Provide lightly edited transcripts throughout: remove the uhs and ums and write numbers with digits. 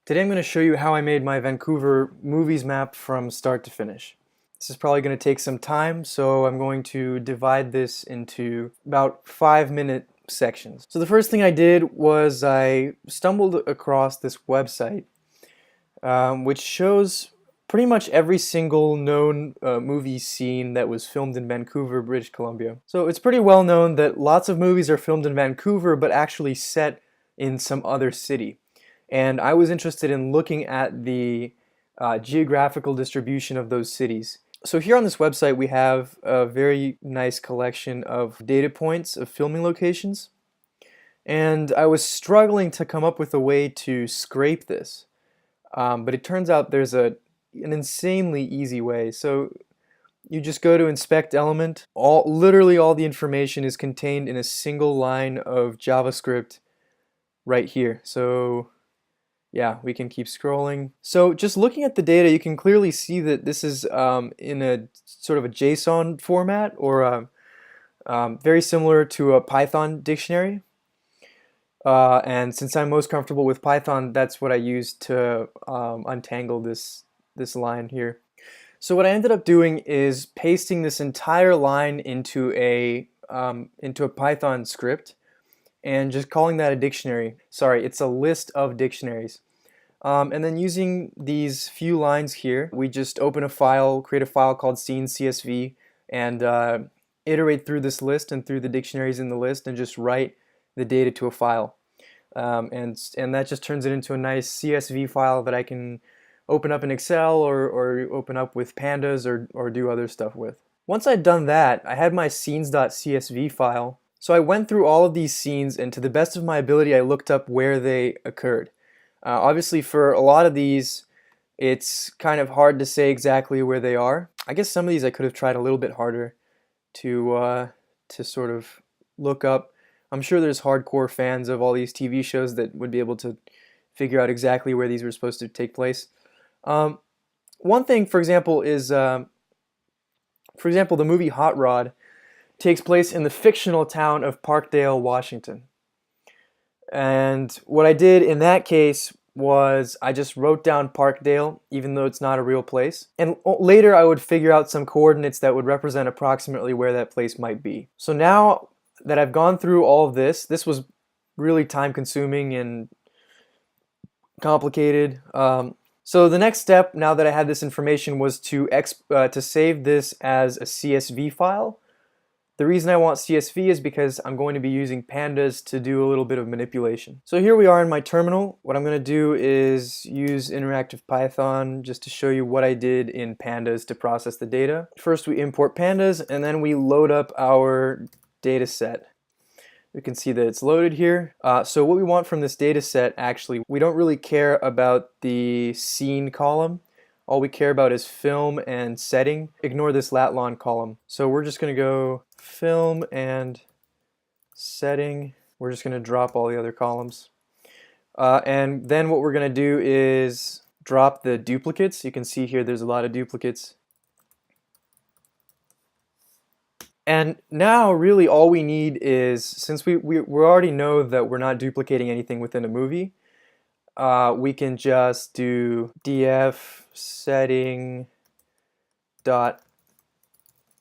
Today I'm going to show you how I made my Vancouver Movies map from start to finish. This is probably going to take some time, so I'm going to divide this into about 5-minute sections. So the first thing I did was I stumbled across this website which shows pretty much every single known movie scene that was filmed in Vancouver, British Columbia. So it's pretty well known that lots of movies are filmed in Vancouver but actually set in some other city. And I was interested in looking at the geographical distribution of those cities. So here on this website we have a very nice collection of data points of filming locations. And I was struggling to come up with a way to scrape this. But it turns out there's an insanely easy way. So you just go to Inspect Element. Literally all the information is contained in a single line of JavaScript right here. So yeah, we can keep scrolling. So just looking at the data, you can clearly see that this is in a sort of a JSON format, or very similar to a Python dictionary. And since I'm most comfortable with Python, that's what I used to untangle this line here. So what I ended up doing is pasting this entire line into a Python script and just calling that a dictionary. Sorry, it's a list of dictionaries. And then using these few lines here, we just open a file, create a file called scene.csv, and iterate through this list and through the dictionaries in the list and just write the data to a file. And that just turns it into a nice CSV file that I can open up in Excel or open up with Pandas or do other stuff with. Once I'd done that, I had my scenes.csv file. So I went through all of these scenes, and to the best of my ability I looked up where they occurred. Obviously for a lot of these it's kind of hard to say exactly where they are. I guess some of these I could have tried a little bit harder to sort of look up. I'm sure there's hardcore fans of all these TV shows that would be able to figure out exactly where these were supposed to take place. One thing, for example, is the movie Hot Rod takes place in the fictional town of Parkdale, Washington. And what I did in that case was I just wrote down Parkdale, even though it's not a real place. And later I would figure out some coordinates that would represent approximately where that place might be. So now that I've gone through all of this was really time consuming and complicated. So the next step, now that I had this information, was to save this as a CSV file. The reason I want CSV is because I'm going to be using Pandas to do a little bit of manipulation. So here we are in my terminal. What I'm going to do is use interactive Python just to show you what I did in Pandas to process the data. First we import Pandas, and then we load up our data set. We can see that it's loaded here. So what we want from this data set, actually, we don't really care about the scene column. All we care about is film and setting. Ignore this lat-lon column. So we're just going to go film and setting. We're just going to drop all the other columns. And then what we're going to do is drop the duplicates. You can see here there's a lot of duplicates. And now really all we need is, since we already know that we're not duplicating anything within a movie, we can just do df setting dot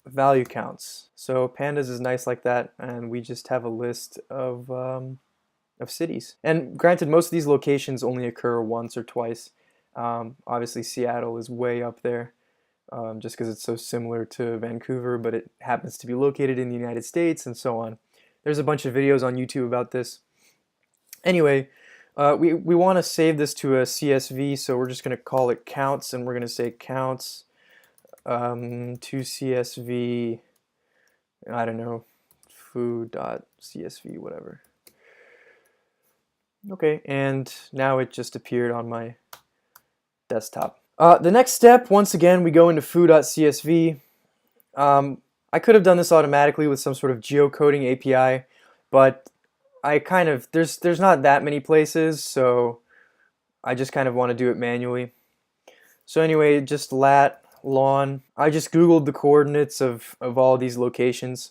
value counts. So Pandas is nice like that, and we just have a list of cities. And granted, most of these locations only occur once or twice. Obviously Seattle is way up there, just because it's so similar to Vancouver, but it happens to be located in the United States, and so on. There's a bunch of videos on YouTube about this. Anyway, we want to save this to a CSV, so we're just going to call it counts, and we're going to say counts to CSV, I don't know, foo.csv, whatever. Okay, and now it just appeared on my desktop. The next step, once again, we go into foo.csv. I could have done this automatically with some sort of geocoding API, but there's not that many places, so I just kind of want to do it manually. So anyway, just lat-lon. I just googled the coordinates of all these locations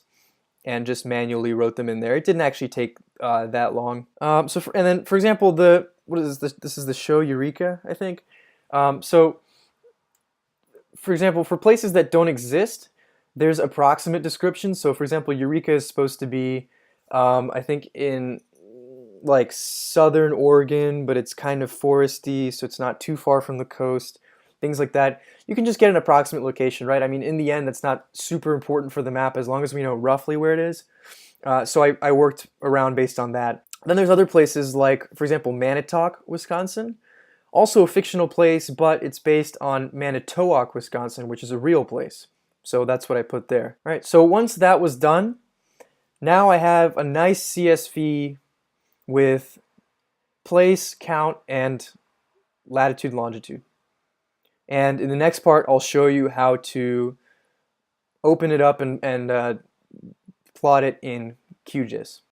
and just manually wrote them in there. It didn't actually take that long. And then, for example, the what is this? This is the show Eureka, I think. So, for example, for places that don't exist, there's approximate descriptions. So, for example, Eureka is supposed to be, I think, in like southern Oregon, but it's kind of foresty, so it's not too far from the coast. Things like that. You can just get an approximate location, right? I mean, in the end, that's not super important for the map as long as we know roughly where it is. So I worked around based on that. Then there's other places like, for example, Manitowoc, Wisconsin. Also a fictional place, but it's based on Manitowoc, Wisconsin, which is a real place. So that's what I put there. All right, so once that was done, now I have a nice CSV with place, count, and latitude, longitude. And in the next part, I'll show you how to open it up and plot it in QGIS.